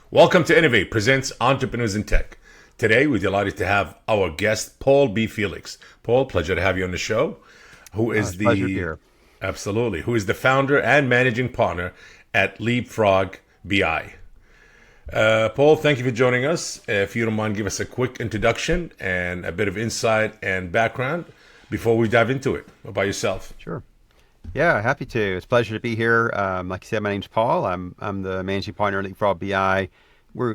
Welcome to Innovate presents Entrepreneurs in Tech. Today, we're delighted to have our guest, Paul B. Felix. Paul, pleasure to have you on the show. Who It's is a pleasure to be the here. absolutely who is the founder and managing partner at LeapFrog BI. Paul, thank you for joining us. If you don't mind, give us a quick introduction and a bit of insight and background before we dive into it about yourself. Sure. Yeah, happy to. It's a pleasure to be here. Like you said, my name's Paul. I'm the managing partner at LeapFrog BI.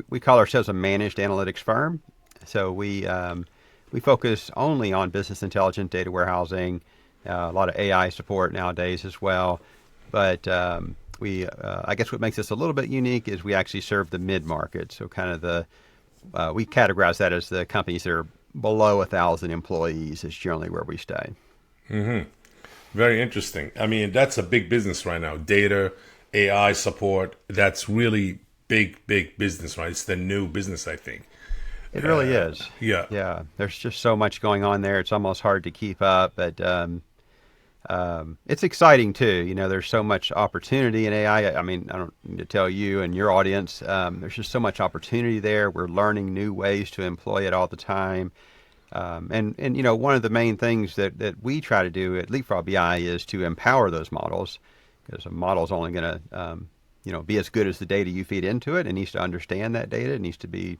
We call ourselves a managed analytics firm. So we focus only on business intelligence, data warehousing, a lot of AI support nowadays as well. But I guess what makes us a little bit unique is we actually serve the mid market. So kind of we categorize that as the companies that are below 1,000 employees is generally where we stay. Very interesting. I mean, that's a big business right now. Data, AI support, that's really big business, right? It's the new business, I think. It really is. Yeah. Yeah, there's just so much going on there. It's almost hard to keep up, but it's exciting too. You know, there's so much opportunity in AI. I mean, I don't need to tell you and your audience. There's just so much opportunity there. We're learning new ways to employ it all the time. And you know, one of the main things that we try to do at LeapFrog BI is to empower those models, because a model is only going to be as good as the data you feed into it. It needs to understand that data. It needs to be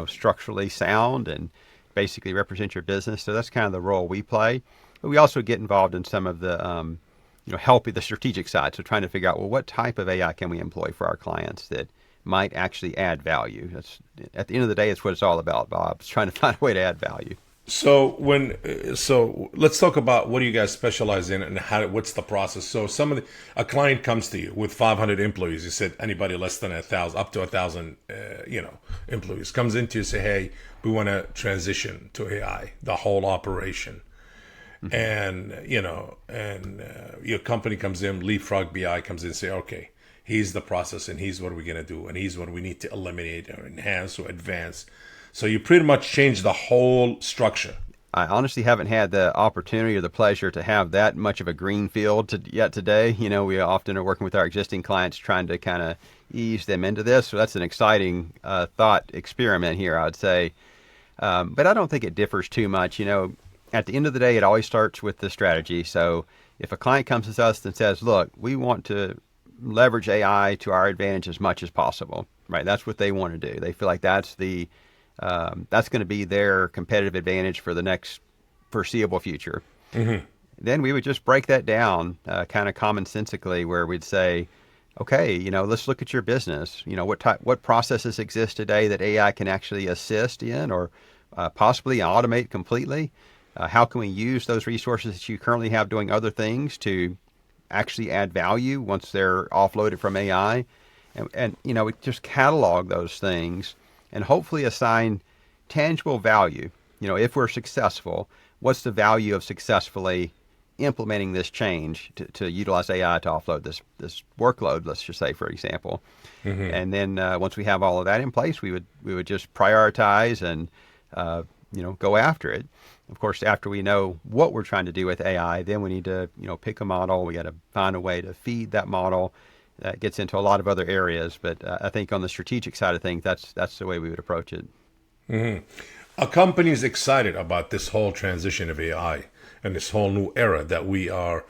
structurally sound and basically represent your business. So that's kind of the role we play. But we also get involved in some of the helping the strategic side. So trying to figure out, well, what type of AI can we employ for our clients that might actually add value? That's at the end of the day, it's what it's all about, Bob. It's trying to find a way to add value. So let's talk about what do you guys specialize in and what's the process. So a client comes to you with 500 employees. You said anybody less than 1,000, up to 1,000, employees comes into you and say, hey, we want to transition to AI, the whole operation. And your company comes in, LeapFrog BI comes in and say, okay, here's the process and here's what we're going to do and here's what we need to eliminate or enhance or advance. So you pretty much change the whole structure. I honestly haven't had the opportunity or the pleasure to have that much of a green field yet today. You know, we often are working with our existing clients trying to kind of ease them into this. So that's an exciting thought experiment here, I'd say. But I don't think it differs too much. You know, at the end of the day, it always starts with the strategy. So if a client comes to us and says, look, we want to leverage AI to our advantage as much as possible, right? That's what they want to do. They feel like that's going to be their competitive advantage for the next foreseeable future. Then we would just break that down kind of commonsensically, where we'd say, okay, let's look at your business. What processes exist today that AI can actually assist in or possibly automate completely? How can we use those resources that you currently have doing other things to actually add value once they're offloaded from AI? And we just catalog those things and hopefully assign tangible value. If we're successful, what's the value of successfully implementing this change to utilize AI to offload this workload, let's just say, for example. And then once we have all of that in place, we would just prioritize and go after it. Of course, after we know what we're trying to do with AI, then we need to pick a model. We got to find a way to feed that model. That gets into a lot of other areas, but I think on the strategic side of things, that's the way we would approach it. A company is excited about this whole transition of AI and this whole new era that we are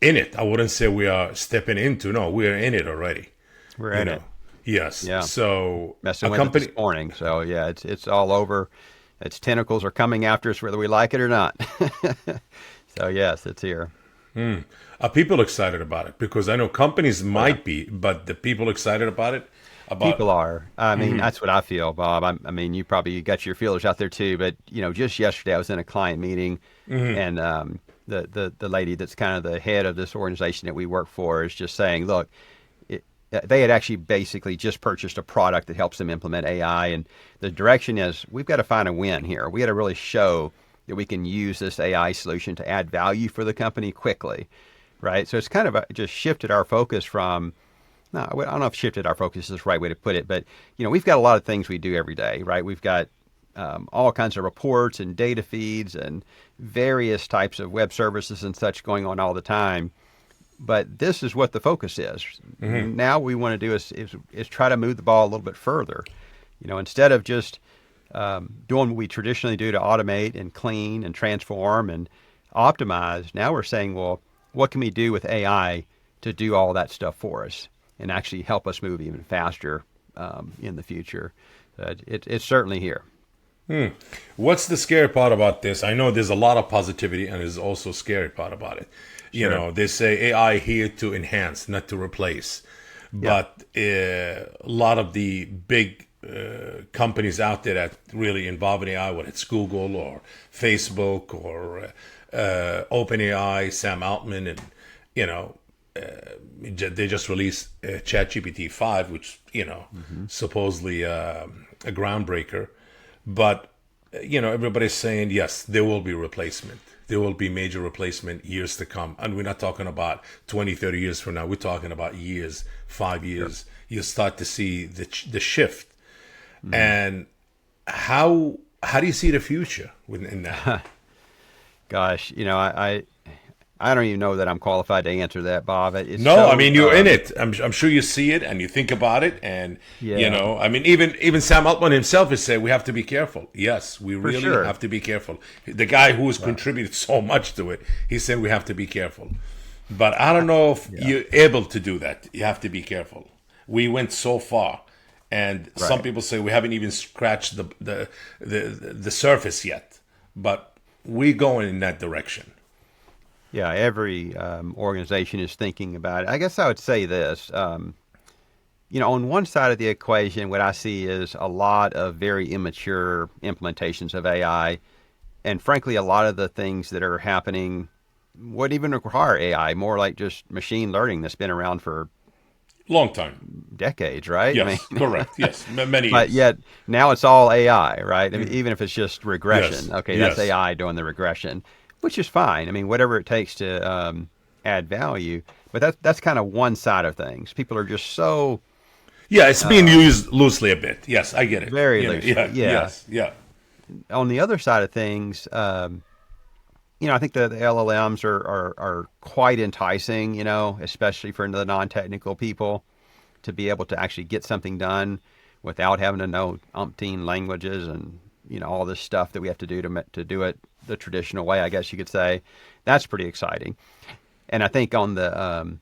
in it. I wouldn't say we are stepping into. No, we are in it already. We're in it. Yes. Yeah. So Messing a with it company. this morning. So yeah, it's all over. Its tentacles are coming after us whether we like it or not. So yes, it's here. Are people excited about it? Because I know companies might be, but the people excited about it? People are. I mean, that's what I feel, Bob. I mean, you probably got your feelers out there too. But just yesterday I was in a client meeting, and the lady that's kind of the head of this organization that we work for is just saying, look, they had actually basically just purchased a product that helps them implement AI, and the direction is we've got to find a win here. We got to really show that we can use this AI solution to add value for the company quickly, right? So it's kind of just shifted our focus from. No, I don't know if shifted our focus is the right way to put it, but we've got a lot of things we do every day, right? We've got all kinds of reports and data feeds and various types of web services and such going on all the time. but this is what the focus is. Now we want to do is try to move the ball a little bit further. Instead of just doing what we traditionally do to automate and clean and transform and optimize, now we're saying, well, what can we do with AI to do all that stuff for us and actually help us move even faster in the future? It's certainly here. What's the scary part about this? I know there's a lot of positivity and there's also a scary part about it. Sure. They say AI here to enhance, not to replace. But a lot of the big companies out there that really involve in AI, whether it's Google or Facebook or OpenAI, Sam Altman, and they just released ChatGPT 5, which supposedly a groundbreaker. But everybody's saying yes, there will be replacement. There will be major replacement years to come, and we're not talking about 20, 30 years from now. We're talking about years, 5 years. Sure. You start to see the shift. And how do you see the future in that? Gosh, I don't even know that I'm qualified to answer that, Bob. I mean, you're in it. I'm sure you see it and you think about it. And, I mean, even Sam Altman himself has said we have to be careful. Yes, we really have to be careful. The guy who has contributed so much to it, he said we have to be careful. But I don't know if you're able to do that. You have to be careful. We went so far. And some people say we haven't even scratched the surface yet. But we're going in that direction. Yeah, every organization is thinking about it. I guess I would say this. On one side of the equation, what I see is a lot of very immature implementations of AI. And frankly, a lot of the things that are happening wouldn't even require AI, more like just machine learning that's been around for long time, decades, right? Yes, correct. Yes, many. But yet now it's all AI, right? I mean, even if it's just regression, that's AI doing the regression, which is fine. I mean, whatever it takes to add value. But that's kind of one side of things. People are just so it's being used loosely a bit. Yes, I get it. Very loosely. Yes. On the other side of things, I think the LLMs are quite enticing, especially for the non-technical people to be able to actually get something done without having to know umpteen languages and, all this stuff that we have to do to do it the traditional way, I guess you could say. That's pretty exciting. And I think on the,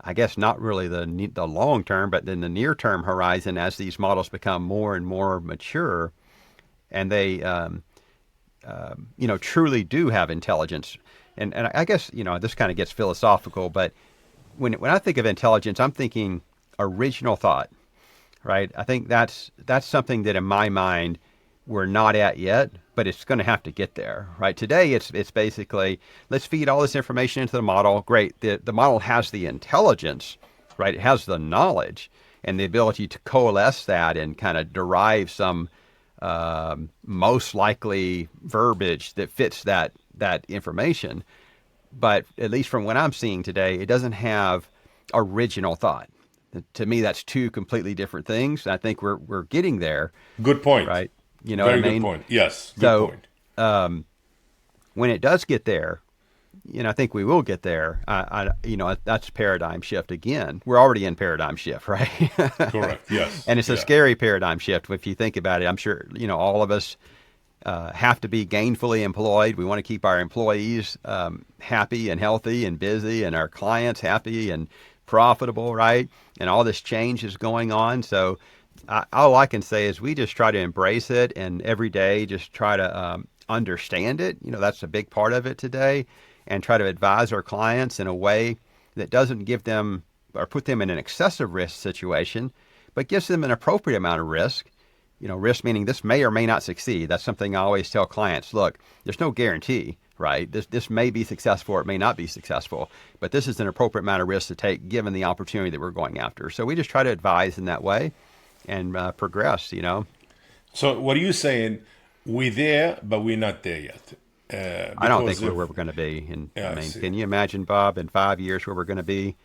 I guess not really the long term, but in the near term horizon, as these models become more and more mature and they, truly do have intelligence. And I guess, this kind of gets philosophical, but when I think of intelligence, I'm thinking original thought, right? I think that's something that in my mind we're not at yet, but it's going to have to get there, right? Today, it's basically, let's feed all this information into the model. Great. The model has the intelligence, right? It has the knowledge and the ability to coalesce that and kind of derive some most likely verbiage that fits that information. But at least from what I'm seeing today, it doesn't have original thought. To me, that's two completely different things. I think we're getting there. Good point. Right? You know Very what I mean? good point. Yes. Good point. When it does get there, I think we will get there. That's paradigm shift again. We're already in paradigm shift, right? Correct. Yes. And it's a scary paradigm shift if you think about it. I'm sure all of us have to be gainfully employed. We want to keep our employees happy and healthy and busy, and our clients happy and profitable, right? And all this change is going on. So all I can say is we just try to embrace it, and every day just try to understand it. That's a big part of it today, and try to advise our clients in a way that doesn't give them or put them in an excessive risk situation, but gives them an appropriate amount of risk. Risk meaning this may or may not succeed. That's something I always tell clients. Look, there's no guarantee, right? This may be successful or it may not be successful, but this is an appropriate amount of risk to take given the opportunity that we're going after. So we just try to advise in that way and progress, So what are you saying? We're there, but we're not there yet. I don't think we're where we're going to be. And can you imagine, Bob, in 5 years where we're going to be?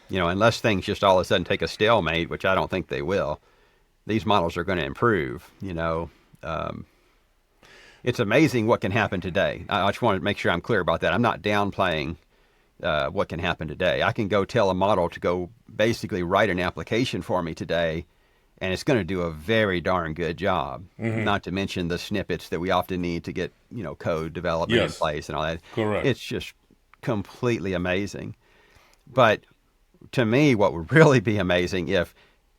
Unless things just all of a sudden take a stalemate, which I don't think they will. These models are going to improve. It's amazing what can happen today. I just want to make sure I'm clear about that. I'm not downplaying what can happen today. I can go tell a model to go basically write an application for me today, and it's going to do a very darn good job. Not to mention the snippets that we often need to get, code development in Yes. place and all that. Correct. It's just completely amazing. But to me, what would really be amazing if,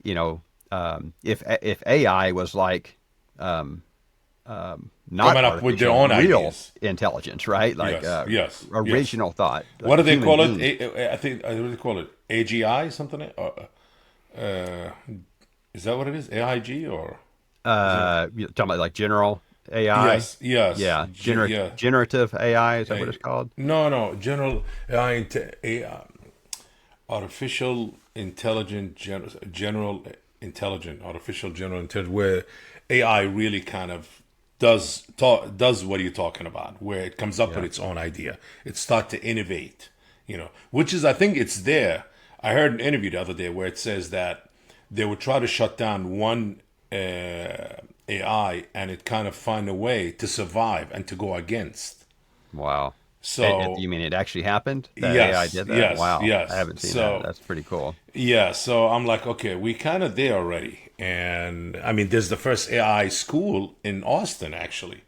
if AI was like not Coming up with their artificial, own real ideas. intelligence, right? Like Yes. Yes. Yes. original thought, What like do they human call it? beings. I think what do they call it? AGI something? Is that what it is? AIG or You're talking about like general AI? yes, yes, Yeah, yeah. generative AI, is that what it's called? No, no, general AI, artificial intelligent general intelligent artificial general intelligence, where AI really kind of does what you're talking about, where it comes up with Yeah. its own idea, it starts to innovate, which is, I think it's there. I heard an interview the other day where it says that they would try to shut down one AI, and it kind of find a way to survive and to go against. Wow. So You mean it actually happened? That AI yes, did that? yes, Wow. I yes. haven't seen that. So That's pretty cool. yeah, so I'm like, okay, we kind of there already. And I mean, there's the first AI school in Austin, actually.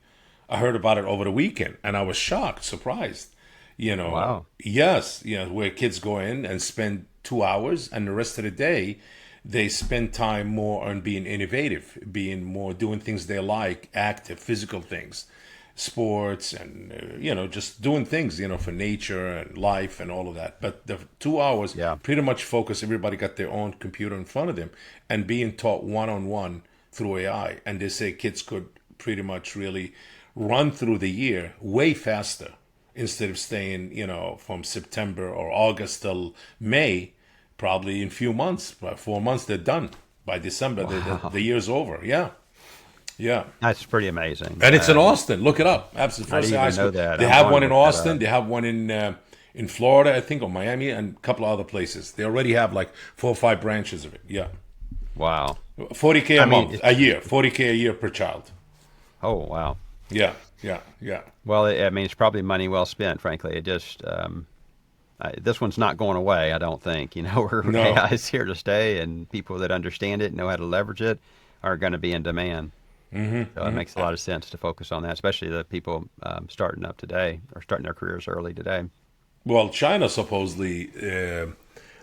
I heard about it over the weekend, and I was shocked, surprised. Wow. Yes, where kids go in and spend 2 hours, and the rest of the day, they spend time more on being innovative, being more doing things they like, active, physical things, sports, and just doing things for nature and life and all of that. But the 2 hours Yeah. pretty much focus. Everybody got their own computer in front of them and being taught one on one through AI. And they say kids could pretty much really run through the year way faster instead of staying from September or August till May. Probably in few months, by 4 months, they're done. By December, Wow. the year's over. Yeah, yeah. That's pretty amazing. And it's in Austin. Look it up. Absolutely, I first didn't high even know school. that. They I'm have going one to in look that Austin. up. They have one in Florida, I think, or Miami, and a couple of other places. They already have like 4 or 5 branches of it. Yeah, Wow. 40K I a mean, month, a year, 40K a year per child. oh, wow. Yeah, yeah, yeah. Well, I mean, it's probably money well spent, frankly. It just, this one's not going away, I don't think. Where No. AI is here to stay, and people that understand it, know how to leverage it, are going to be in demand. So it makes a lot of sense to focus on that, especially the people starting up today or starting their careers early today. Well, China supposedly.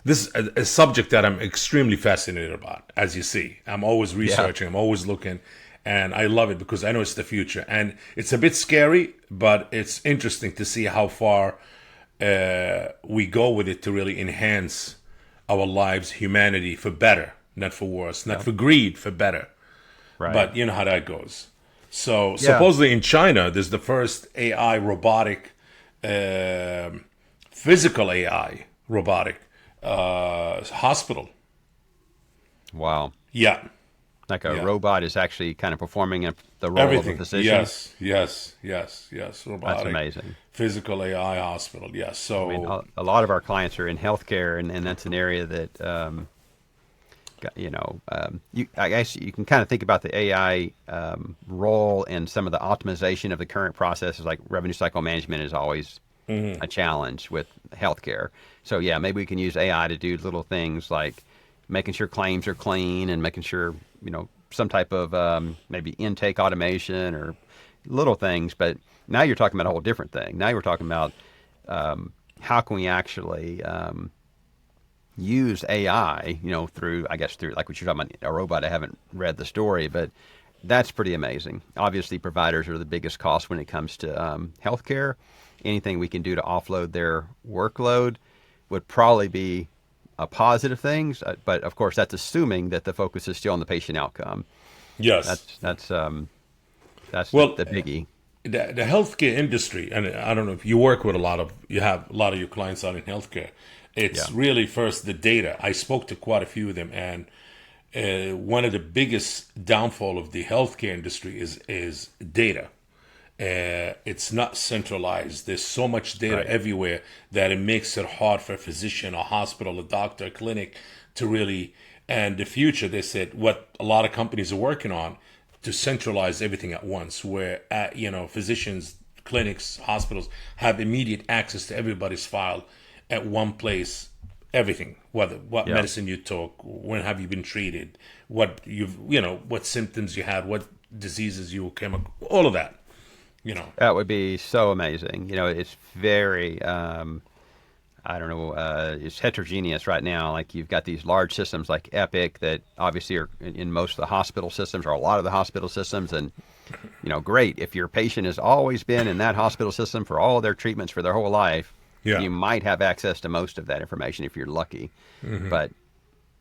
This is a subject that I'm extremely fascinated about, as you see. I'm always Yeah. researching, I'm always looking, and I love it because I know it's the future. And it's a bit scary, but it's interesting to see how far we go with it to really enhance our lives, humanity, for better, not for worse, not Yeah. for greed, for better. Right. But you know how that goes. So Yeah. supposedly in China, there's the first AI robotic, physical AI robotic hospital. Wow. Yeah, Like a yeah. robot is actually kind of performing the role of a Everything. physician. Yes, yes, yes, yes. That's Robotic, amazing. physical AI hospital. Yes. I mean, So a lot of our clients are in healthcare, and that's an area that, I guess you can kind of think about the AI role in some of the optimization of the current processes, like revenue cycle management is always a challenge with healthcare. So yeah, maybe we can use AI to do little things like making sure claims are clean and making sure, some type of maybe intake automation or little things. But now you're talking about a whole different thing. Now you're talking about how can we actually use AI, through like what you're talking about, a robot. I haven't read the story, but that's pretty amazing. Obviously, providers are the biggest cost when it comes to healthcare. Anything we can do to offload their workload would probably be a positive thing. But of course, that's assuming that the focus is still on the patient outcome. yes. That's Well, the biggie. the healthcare industry, and I don't know if you have a lot of your clients out in healthcare. Yeah. It's really first the data. I spoke to quite a few of them, and one of the biggest downfall of the healthcare industry is data. It's not centralized. There's so much data Right. everywhere that it makes it hard for a physician, a hospital, a doctor, a clinic to really. And the future, they said, what a lot of companies are working on, to centralize everything at once, where physicians, clinics, hospitals have immediate access to everybody's file, at one place everything, what Yeah. medicine you took, when have you been treated, what what symptoms you had, what diseases you came across, all of that, you know. That would be so amazing. It's very, I don't know, it's heterogeneous right now. Like you've got these large systems like Epic that obviously are in most of the hospital systems or a lot of the hospital systems. And, great. If your patient has always been in that hospital system for all of their treatments for their whole life, Yeah. you might have access to most of that information if you're lucky. But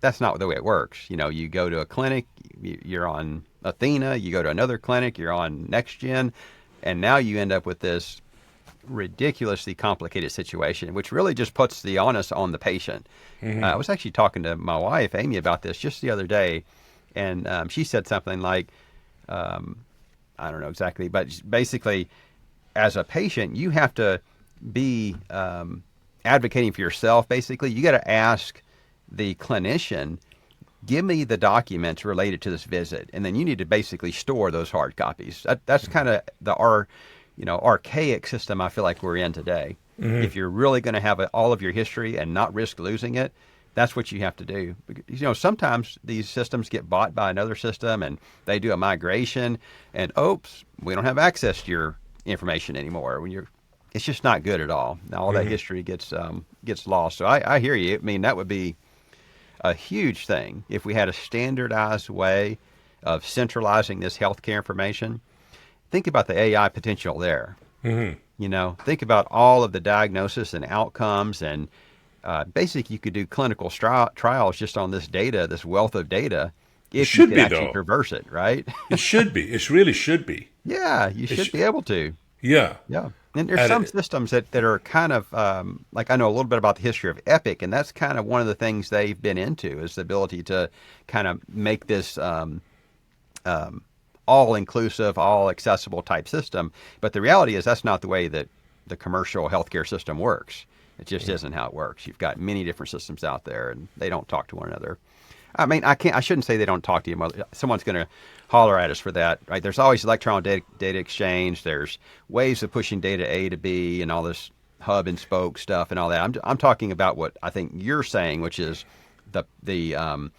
that's not the way it works. You go to a clinic, you're on Athena, you go to another clinic, you're on NextGen, and now you end up with this ridiculously complicated situation, which really just puts the onus on the patient. I was actually talking to my wife, Amy, about this just the other day, and she said something like, I don't know exactly, but basically, as a patient, you have to be advocating for yourself. Basically, you got to ask the clinician, give me the documents related to this visit, and then you need to basically store those hard copies. That's kind of the archaic system I feel like we're in today. If you're really going to have all of your history and not risk losing it, that's what you have to do. Sometimes these systems get bought by another system and they do a migration, and oops, we don't have access to your information anymore. It's just not good at all. Now all that history gets lost. So I hear you. I mean, that would be a huge thing if we had a standardized way of centralizing this healthcare information. Think about the AI potential there. Think about all of the diagnosis and outcomes, and basically you could do clinical trials just on this data, this wealth of data, if you Should could be actually though. traverse it, right? It should be. It really should be. Yeah, you should be able to. Yeah. Yeah. And there's And some systems that are kind of, like I know a little bit about the history of Epic, and that's kind of one of the things they've been into is the ability to kind of make this all-inclusive, all-accessible type system. But the reality is that's not the way that the commercial healthcare system works. It just isn't how it works. You've got many different systems out there, and they don't talk to one another. I mean, I shouldn't say they don't talk to you. Someone's going to holler at us for that, right? There's always electronic data exchange. There's ways of pushing data A to B and all this hub and spoke stuff and all that. I'm talking about what I think you're saying, which is the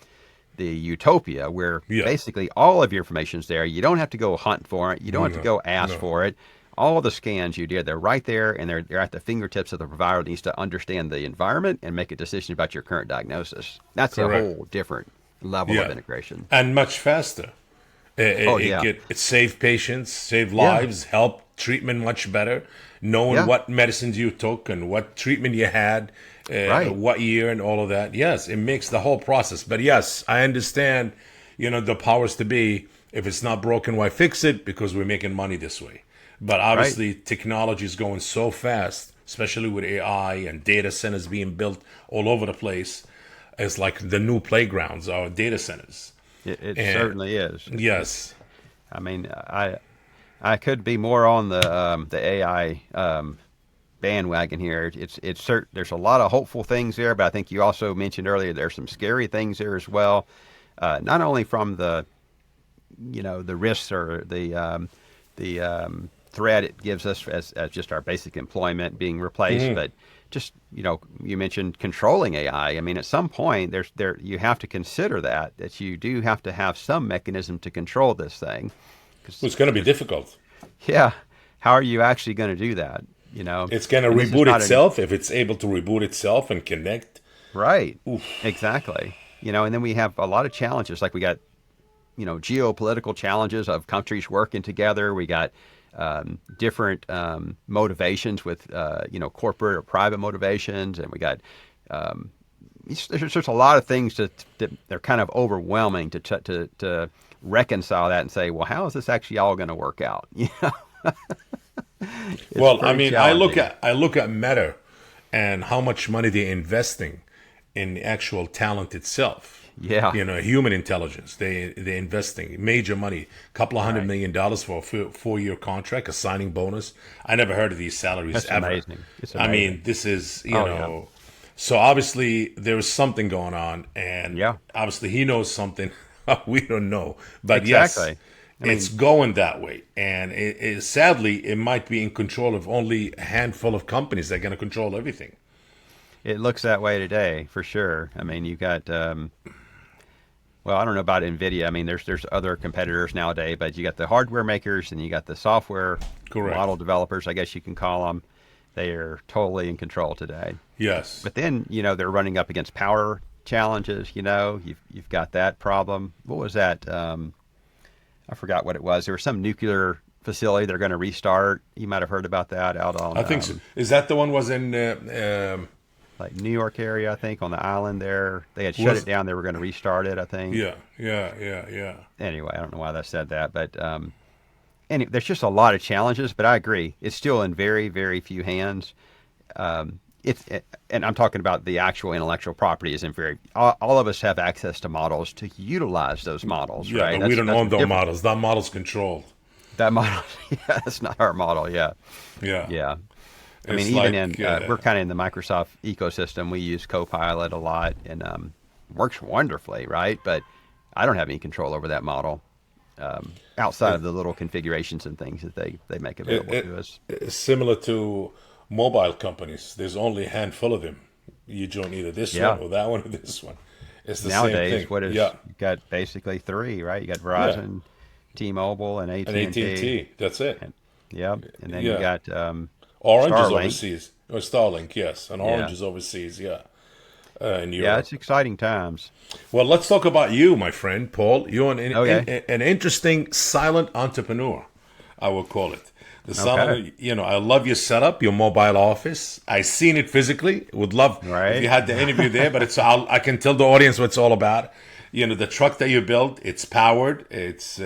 utopia where basically all of your information's there. You don't have to go hunt for it. You don't have to go ask for it. All of the scans you did, they're right there, and they're at the fingertips of the provider that needs to understand the environment and make a decision about your current diagnosis. That's Correct. a whole different level of integration. And much faster. It saved patients, saved lives, helped treatment much better, knowing what medicines you took and what treatment you had, what year and all of that. Yes, it makes the whole process. But yes, I understand, the powers to be, if it's not broken, why fix it? Because we're making money this way. But obviously technology is going so fast, especially with AI and data centers being built all over the place. It's like the new playgrounds are data centers. It certainly is. Yes. I mean, I could be more on the AI bandwagon here. There's a lot of hopeful things there, but I think you also mentioned earlier there's some scary things there as well. Not only from the risks or the threat it gives us as just our basic employment being replaced, but just you mentioned controlling AI. I mean, at some point you have to consider that you do have to have some mechanism to control this thing. It's going to be difficult. Yeah, how are you actually going to do that? It's going to reboot itself if it's able to reboot itself and connect. Right. Oof. Exactly. And then we have a lot of challenges, like we got geopolitical challenges of countries working together. We got different motivations with corporate or private motivations, and we got there's just a lot of things that they're kind of overwhelming to reconcile that and say, well, how is this actually all going to work out? Well, I mean, I look at Meta and how much money they're investing in the actual talent itself. Yeah. Human intelligence. They're investing major money, a couple of $100 million for a 4-year contract, a signing bonus. I never heard of these salaries That's ever. amazing. It's I amazing. mean, this is, so obviously there is something going on, and obviously he knows something we don't know. But exactly. Yes, it's going that way. And sadly, it might be in control of only a handful of companies that are going to control everything. It looks that way today for sure. I mean, you got well, I don't know about Nvidia. I mean, there's other competitors nowadays, but you got the hardware makers and you got the software Correct. model developers, I guess you can call them. They are totally in control today. Yes. But then, they're running up against power challenges. You've got that problem. What was that? I forgot what it was. There was some nuclear facility they're going to restart. You might have heard about that out on I think so. Is that the one was in like New York area, I think, on the island there. They had shut was it down. They were going to restart it, I think. yeah. Anyway, I don't know why I said that, but there's just a lot of challenges. But I agree, it's still in very, very few hands. And I'm talking about the actual intellectual property is in very. All of us have access to models to utilize those models, Yeah, right? but we don't That's own those different. models. That model's controlled. That model, yeah, that's not our model. Yeah, Yeah. yeah. I It's mean, even like in we're kind of in the Microsoft ecosystem. We use Copilot a lot, and works wonderfully, right? But I don't have any control over that model outside it, of the little configurations and things that they make available to us. it's similar to mobile companies. There's only a handful of them. You join either this Yeah. one or that one or this one. It's the same Nowadays, thing. what is Yeah. you've got basically three, right? You got Yeah. Verizon, T-Mobile, and And AT&T. AT&T. That's it. And, yep, and then you Yeah. got Orange is Starlink. overseas. Or Starlink, yes. And Yeah, Orange is overseas, yeah. In yeah, Europe. it's exciting times. Well, let's talk about you, my friend, Paul. You're Okay, an interesting silent entrepreneur, I will call it. The okay, silent, I love your setup, your mobile office. I seen it physically. Would love if you right. had the interview there, but I can tell the audience what it's all about. The truck that you built, it's powered. It's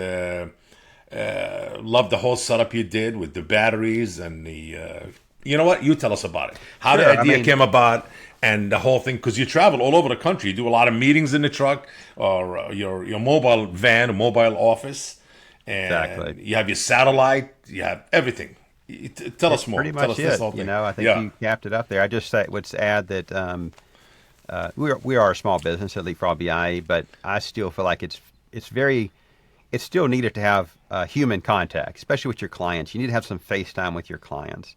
love the whole setup you did with the batteries and the. You know what? You tell us about it. How the Sure. I idea mean, came about and the whole thing, because you travel all over the country. You do a lot of meetings in the truck or your mobile van, mobile office, and exactly. you have your satellite. You have everything. Tell us It's more. pretty Tell us much this it. whole thing. I think Yeah. you capped it up there. I just would add that we are a small business at LeapFrog BI, but I still feel like it's still needed to have human contact, especially with your clients. You need to have some face time with your clients.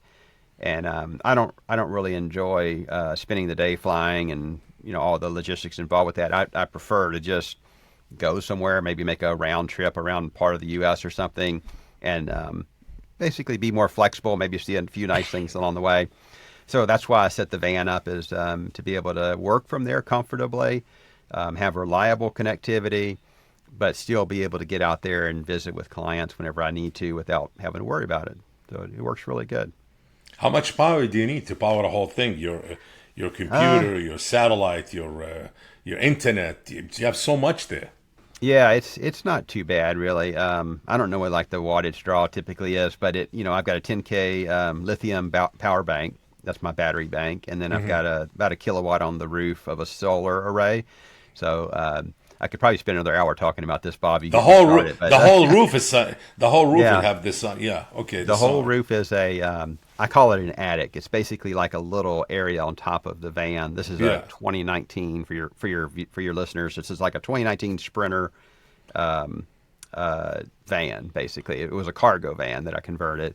And I don't really enjoy spending the day flying and all the logistics involved with that. I prefer to just go somewhere, maybe make a round trip around part of the U.S. or something, and basically be more flexible. Maybe see a few nice things along the way. So that's why I set the van up is to be able to work from there comfortably, have reliable connectivity, but still be able to get out there and visit with clients whenever I need to without having to worry about it. So it works really good. How much power do you need to power the whole thing? Your Uh, computer, your satellite, your internet. You have so much there. Yeah, it's not too bad really. I don't know what like the wattage draw typically is, but I've got a 10K lithium power bank. That's my battery bank, and then I've got about a kilowatt on the roof of a solar array. So I could probably spend another hour talking about this, Bob. You The get me whole started, but the whole roof is the whole roof would yeah, have this on. Yeah, okay, the the whole sun. roof is I call it an attic. It's basically like a little area on top of the van. This is a Yeah, 2019 for your listeners. This is like a 2019 Sprinter van. Basically, it was a cargo van that I converted.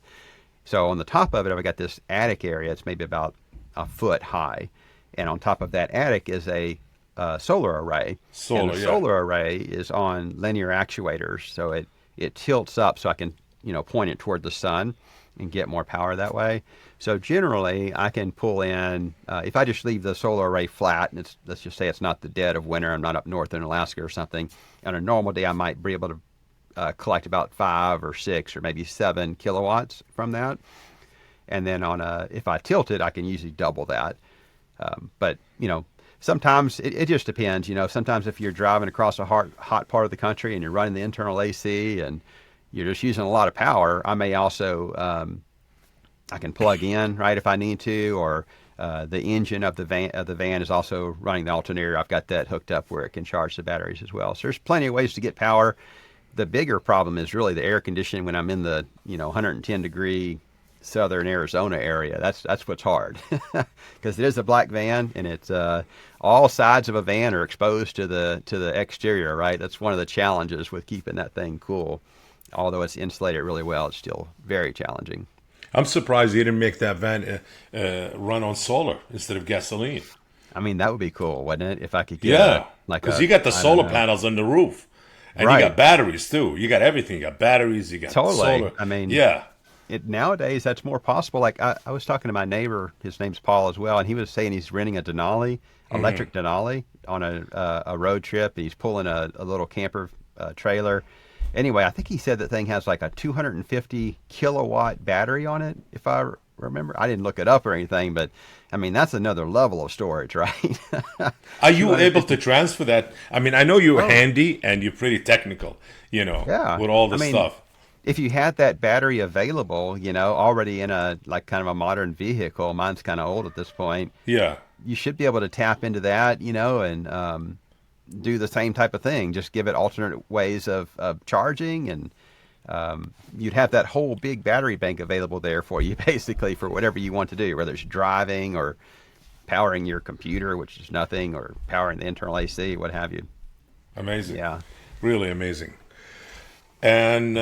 So on the top of it, I've got this attic area. It's maybe about a foot high, and on top of that attic is a solar array. And the solar. Yeah, solar array is on linear actuators, so it tilts up so I can point it toward the sun and get more power that way. So generally, I can pull in if I just leave the solar array flat, and let's just say it's not the dead of winter. I'm not up north in Alaska or something. On a normal day, I might be able to collect about 5 or 6 or maybe 7 kilowatts from that. And then if I tilt it, I can usually double that. But sometimes it just depends. Sometimes if you're driving across a hot part of the country and you're running the internal AC and you're just using a lot of power, I may also I can plug in right if I need to, or the engine of the van is also running the alternator. I've got that hooked up where it can charge the batteries as well. So there's plenty of ways to get power. The bigger problem is really the air conditioning when I'm in the 110 degree southern Arizona area. That's what's hard because it is a black van and it's all sides of a van are exposed to the exterior. Right, that's one of the challenges with keeping that thing cool. Although it's insulated really well, it's still very challenging. I'm surprised you didn't make that van run on solar instead of gasoline. I mean, that would be cool, wouldn't it? If I could get a Yeah, like because a you got the I don't solar know. panels on the roof, and you got Right. batteries too. You got everything. You got batteries. You got Totally. solar. I mean, Yeah. nowadays that's more possible. Like I was talking to my neighbor, his name's Paul as well, and he was saying he's renting a Denali, electric Denali, on a road trip. He's pulling a little camper trailer. Anyway, I think he said that thing has like a 250 kilowatt battery on it, if I remember. I didn't look it up or anything, but I mean that's another level of storage, right? Are you able to 250. transfer that? I mean, I know you're Oh, handy and you're pretty technical, yeah. with all I the mean, stuff. if you had that battery available, already in a like kind of a modern vehicle, mine's kind of old at this point, Yeah. you should be able to tap into that, and do the same type of thing. Just give it alternate ways of charging, and you'd have that whole big battery bank available there for you, basically, for whatever you want to do, whether it's driving or powering your computer, which is nothing, or powering the internal AC, what have you. Amazing. Yeah. Really amazing. And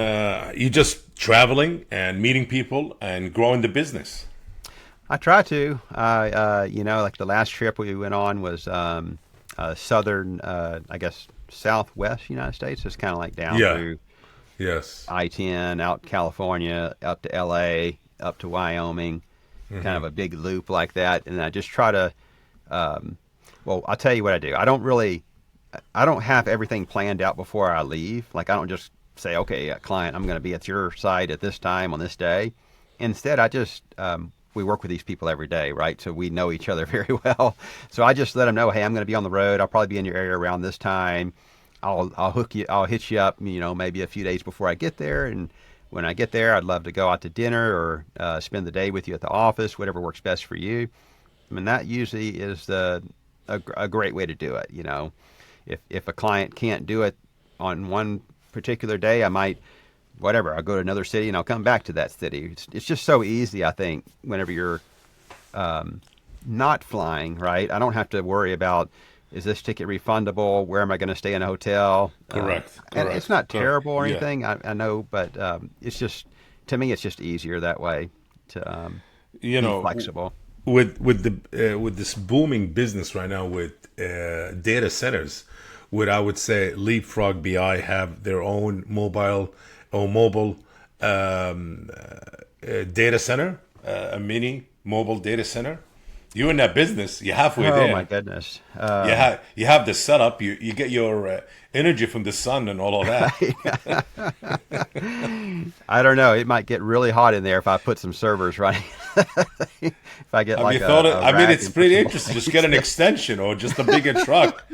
you just traveling and meeting people and growing the business. I try to. Like the last trip we went on was southern, I guess, southwest United States. It's kind of like down Yeah. through Yes. I-10, out California, up to LA, up to Wyoming, kind of a big loop like that. And I just try to, well, I'll tell you what I do. I don't have everything planned out before I leave. Like I don't just say, okay, client, I'm going to be at your site at this time on this day. Instead, we work with these people every day, right? So we know each other very well. So I just let them know, hey, I'm going to be on the road. I'll probably be in your area around this time. I'll hit you up, maybe a few days before I get there. And when I get there, I'd love to go out to dinner or spend the day with you at the office, whatever works best for you. I mean, that usually is a great way to do it. If a client can't do it on one particular day, I might, whatever, I'll go to another city and I'll come back to that city. It's just so easy, I think, whenever you're not flying, right? I don't have to worry about, is this ticket refundable? Where am I going to stay in a hotel? Correct. And it's Correct. not Correct. terrible or Yeah. anything, I know, but it's just, to me, it's just easier that way to You be know, flexible. with this booming business right now with data centers, would I would say LeapFrog BI have their own mobile data center, a mini mobile data center. You're in that business. You're halfway Oh my there. goodness. You have the setup. You get your energy from the sun and all of that. I don't know. It might get really hot in there if I put some servers running. If I get Have you like thought it? a I mean, rack it's and put pretty some interesting. Just get lights. an extension or just a bigger truck,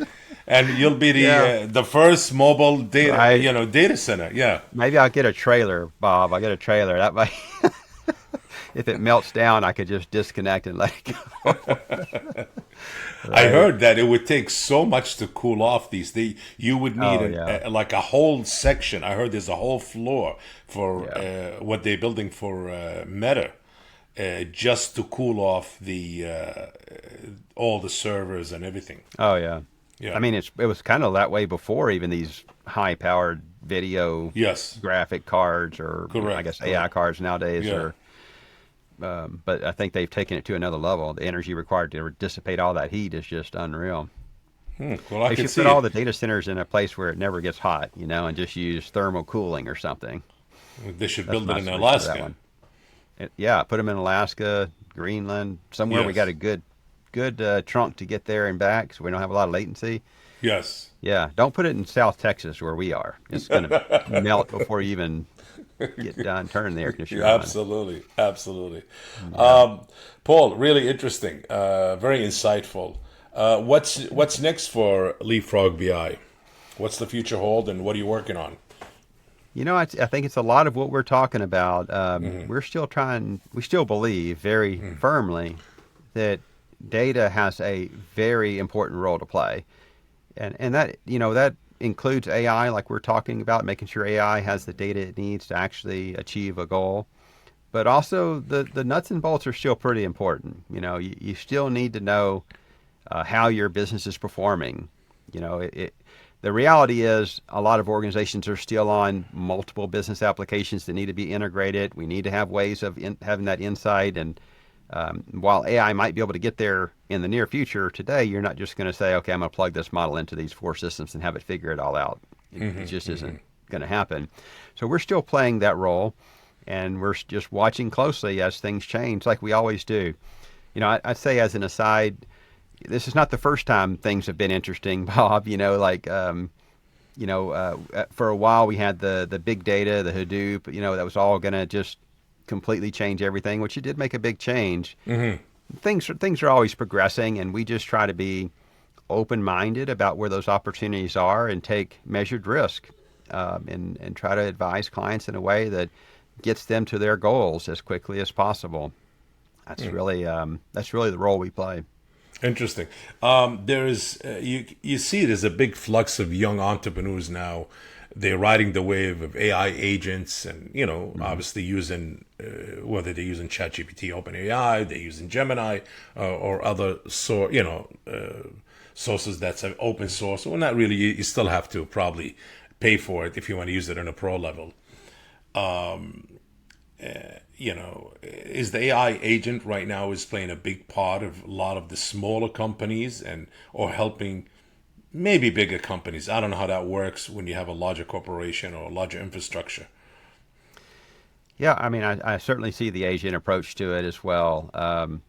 and you'll be Yeah, the first mobile data right. data center. Yeah. Maybe I'll get a trailer, Bob. I'll get a trailer. That way, if it melts down, I could just disconnect and let it go. I Right. heard that it would take so much to cool off these. You would need Oh yeah. like a whole section. I heard there's a whole floor for Yeah. what they're building for Meta, just to cool off the all the servers and everything. Oh yeah. I Yeah. mean, it was kind of that way before even these high-powered video Yes. graphic cards, or I Correct. guess AI Correct. cards nowadays, Yeah. or but I think they've taken it to another level. The energy required to dissipate all that heat is just unreal. Well, I They can should put see all it. the data centers in a place where it never gets hot, and just use thermal cooling or something. They should That's build it my in solution to that Alaska. one. Yeah, put them in Alaska, Greenland, somewhere we got Yes. a good trunk to get there and back, so we don't have a lot of latency. Yes. Yeah, don't put it in South Texas where we are. It's going to melt before you even get done turning the air conditioner on. Absolutely. Absolutely. Yeah. Paul, really interesting. Very insightful. What's next for LeapFrog BI? What's the future hold, and what are you working on? I think it's a lot of what we're talking about. We still believe very firmly that data has a very important role to play. And that includes AI, like we're talking about, making sure AI has the data it needs to actually achieve a goal. But also the nuts and bolts are still pretty important. You still need to know how your business is performing. You know, The reality is a lot of organizations are still on multiple business applications that need to be integrated. We need to have ways of having that insight. And while AI might be able to get there in the near future, today you're not just going to say, okay, I'm going to plug this model into these four systems and have it figure it all out. It just isn't going to happen. So we're still playing that role, and we're just watching closely as things change, like we always do. I'd say as an aside, this is not the first time things have been interesting, Bob. For a while we had the big data, the Hadoop, that was all going to just completely change everything, which it did make a big change. Things are always progressing, and we just try to be open-minded about where those opportunities are and take measured risk, and try to advise clients in a way that gets them to their goals as quickly as possible. That's really the role we play. Interesting. There is you see there's a big flux of young entrepreneurs now. They're riding the wave of AI agents, and obviously using whether they're using ChatGPT, OpenAI, they're using Gemini, or other sources that's open source. Well, not really. You still have to probably pay for it if you want to use it on a pro level. Is the AI agent right now is playing a big part of a lot of the smaller companies or helping maybe bigger companies. I don't know how that works when you have a larger corporation or a larger infrastructure. Yeah, I mean, I certainly see the Asian approach to it as well. I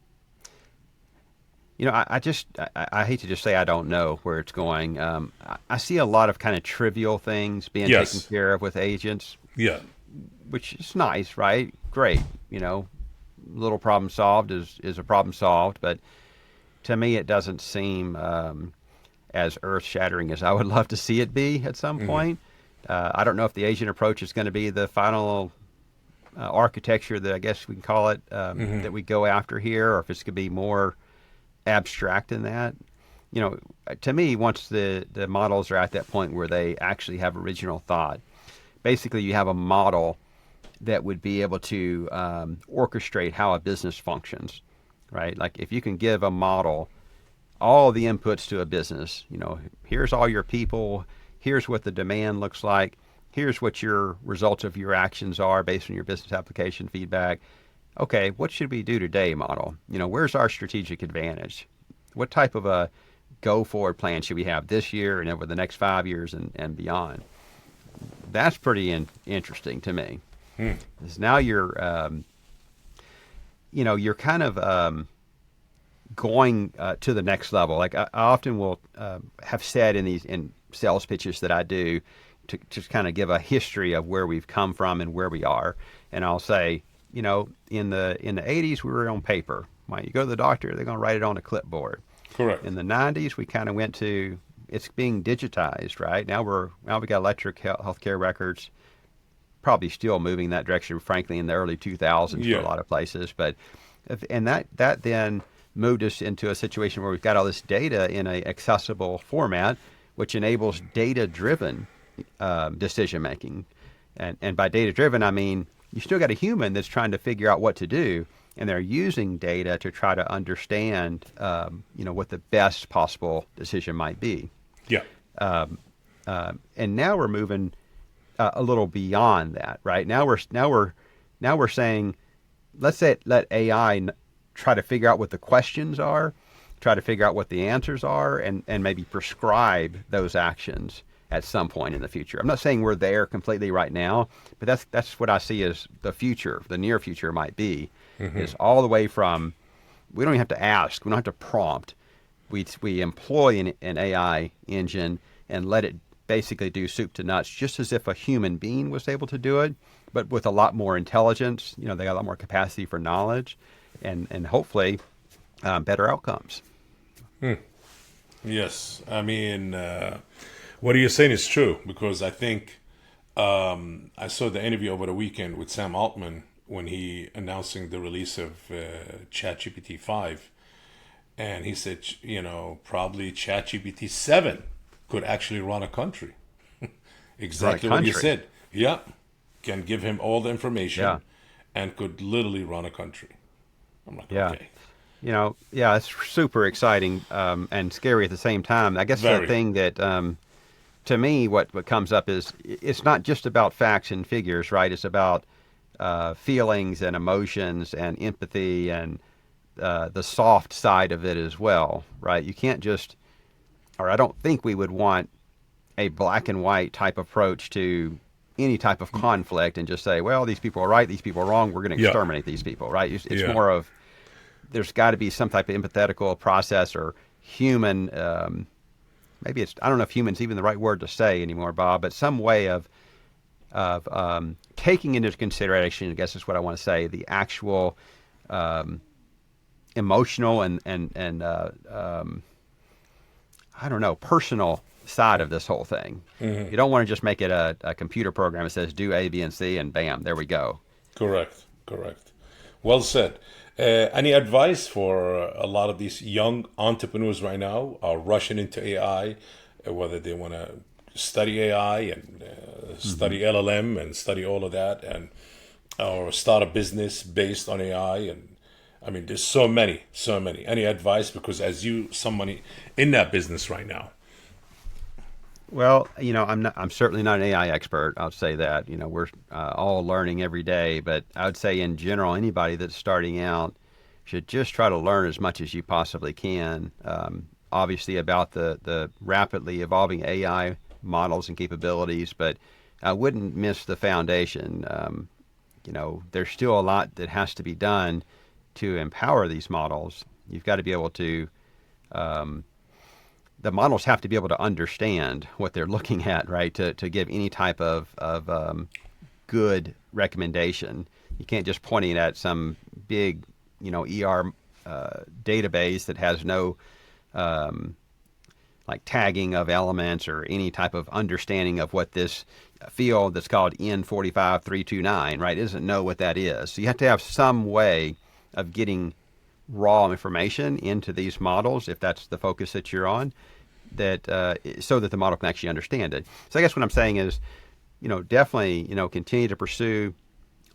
hate to just say I don't know where it's going. I see a lot of kind of trivial things being Yes. taken care of with agents, Yeah. which is nice, right? Great. Little problem solved is a problem solved, but to me, it doesn't seem as earth-shattering as I would love to see it be at some point. I don't know if the Asian approach is going to be the final architecture that I guess we can call it, that we go after here, or if it's going to be more abstract than that. To me, once the models are at that point where they actually have original thought, basically you have a model that would be able to orchestrate how a business functions, right? Like if you can give a model all the inputs to a business, here's all your people, here's what the demand looks like, here's what your results of your actions are based on your business application feedback. Okay, what should we do today, model? Where's our strategic advantage? What type of a go forward plan should we have this year and over the next 5 years and beyond? That's pretty interesting to me. Because now you're kind of going to the next level. Like I often will have said in sales pitches that I do to just kind of give a history of where we've come from and where we are. And I'll say, in the 80s we were on paper. When you go to the doctor, they're going to write it on a clipboard. Correct. In the 90s, we kind of went to it's being digitized, right? Now we got electric healthcare records. Probably still moving that direction, frankly, in the early 2000s for a lot of places. But that then moved us into a situation where we've got all this data in an accessible format, which enables data-driven decision making. And by data-driven, I mean you still got a human that's trying to figure out what to do, and they're using data to try to understand, what the best possible decision might be. Yeah. And now we're moving a little beyond that, right? Now we're saying, let AI try to figure out what the questions are, try to figure out what the answers are, and maybe prescribe those actions at some point in the future. I'm not saying we're there completely right now, but that's what I see as the future, the near future might be, is all the way from, we don't even have to ask, we don't have to prompt. We employ an AI engine and let it basically do soup to nuts, just as if a human being was able to do it, but with a lot more intelligence. They got a lot more capacity for knowledge, and hopefully better outcomes. Yes. I mean, what you're saying is true, because I think I saw the interview over the weekend with Sam Altman when he announcing the release of ChatGPT 5, and he said, probably ChatGPT 7 could actually run a country. Exactly what you said. Yeah. Can give him all the information and could literally run a country. I'm like, okay. It's super exciting and scary at the same time. I guess the thing that to me, what comes up is it's not just about facts and figures, right? It's about feelings and emotions and empathy and the soft side of it as well, right? You can't just, or I don't think we would want a black and white type approach to any type of conflict and just say, well, these people are right, these people are wrong, we're going to Yeah. exterminate these people, right? It's Yeah. more of there's got to be some type of empathetical process or human. Maybe it's I don't know if human's even the right word to say anymore, Bob, but some way of taking into consideration, I guess is what I want to say, the actual emotional and I don't know, personal side of this whole thing. You don't want to just make it a computer program that says do A, B, and C, and bam, there we go. Correct. Correct. Well said. Any advice for a lot of these young entrepreneurs right now are rushing into AI, whether they want to study AI and study LLM and study all of that, and or start a business based on AI? And I mean, there's so many, so many. Any advice? Because as you, somebody in that business right now. Well, I'm certainly not an AI expert. I'll say that. We're all learning every day, but I would say in general, anybody that's starting out should just try to learn as much as you possibly can. Obviously, about the rapidly evolving AI models and capabilities, but I wouldn't miss the foundation. There's still a lot that has to be done to empower these models. You've got to be able to the models have to be able to understand what they're looking at, right? To give any type of good recommendation. You can't just point it at some big, ER database that has no like tagging of elements or any type of understanding of what this field that's called N45329, right? It doesn't know what that is. So you have to have some way of getting raw information into these models, if that's the focus that you're on, that so that the model can actually understand it. So I guess what I'm saying is, definitely, continue to pursue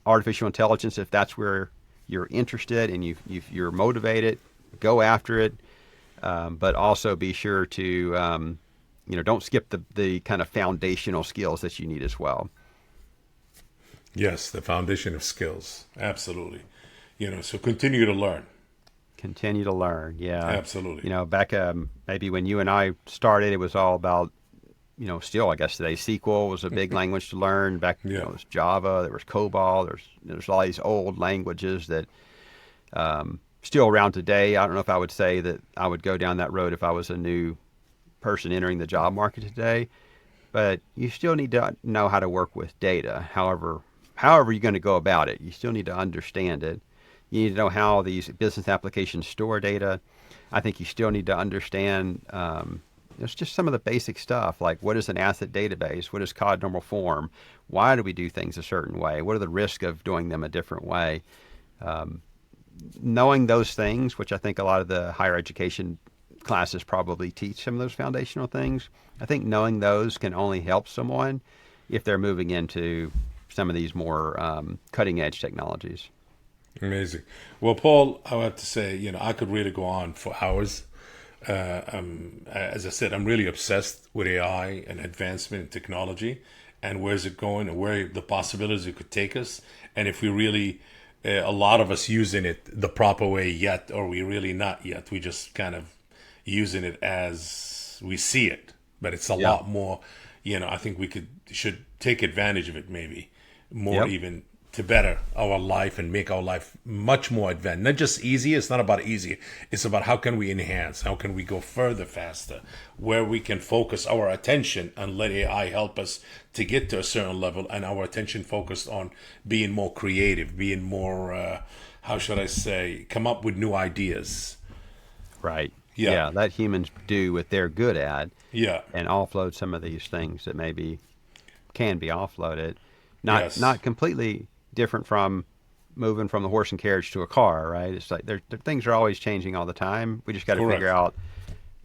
artificial intelligence if that's where you're interested and you're motivated. Go after it, but also be sure to, don't skip the kind of foundational skills that you need as well. Yes, the foundation of skills. Absolutely. So continue to learn. Continue to learn. Yeah. Absolutely. Back maybe when you and I started, it was all about, still I guess today SQL was a big language to learn. Back, Yeah. There was Java, there was COBOL, there's all these old languages that still around today. I don't know if I would say that I would go down that road if I was a new person entering the job market today, but you still need to know how to work with data. However you're going to go about it, you still need to understand it. You need to know how these business applications store data. I think you still need to understand it's just some of the basic stuff, like what is an asset database? What is COD normal form? Why do we do things a certain way? What are the risks of doing them a different way? Knowing those things, which I think a lot of the higher education classes probably teach some of those foundational things, I think knowing those can only help someone if they're moving into some of these more cutting edge technologies. Amazing. Well, Paul, I have to say, I could really go on for hours. As I said, I'm really obsessed with AI and advancement in technology and where's it going and where the possibilities it could take us. And if we really, a lot of us using it the proper way yet, or we really not yet, we just kind of using it as we see it. But it's a lot more, I think should take advantage of it maybe more even to better our life and make our life much more advanced. Not just easy. It's not about easy. It's about how can we enhance? How can we go further, faster? Where we can focus our attention and let AI help us to get to a certain level, and our attention focused on being more creative, being more, how should I say, come up with new ideas. Right. Yeah. Let humans do what they're good at. Yeah. And offload some of these things that maybe can be offloaded. Yes. Not completely different from moving from the horse and carriage to a car, right? It's like things are always changing all the time. We just got to Correct. figure out,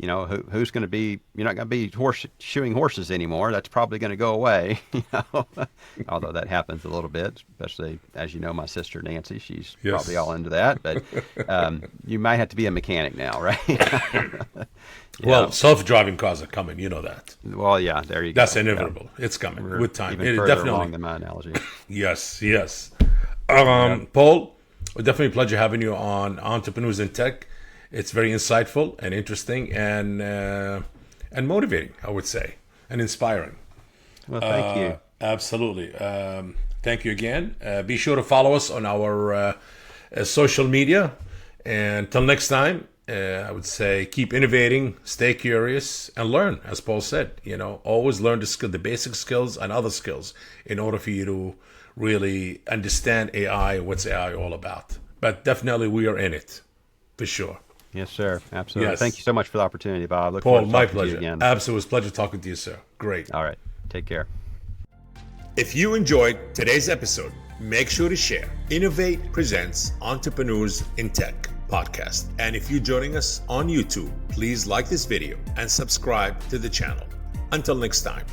who's going to be, you're not going to be shoeing horses anymore. That's probably going to go away, although that happens a little bit, especially, as you know, my sister Nancy, she's Yes. probably all into that, but you might have to be a mechanic now, right? Well, self-driving cars are coming. You know that. Well, yeah, there you go. That's inevitable. It's coming with time. Even It further definitely. along than my analogy. Yes. Paul, definitely a pleasure having you on Entrepreneurs in Tech. It's very insightful and interesting and motivating, I would say, and inspiring. Well, thank you. Absolutely. Thank you again. Be sure to follow us on our social media. And till next time, I would say keep innovating, stay curious, and learn. As Paul said, always learn the basic skills and other skills in order for you to really understand AI, what's AI all about. But definitely we are in it, for sure. Yes, sir. Absolutely. Yes. Thank you so much for the opportunity, Bob. Look Paul, forward to my talking to you pleasure. again. Absolutely. It was a pleasure talking to you, sir. Great. All right. Take care. If you enjoyed today's episode, make sure to share. Innovate presents Entrepreneurs in Tech podcast. And if you're joining us on YouTube, please like this video and subscribe to the channel. Until next time.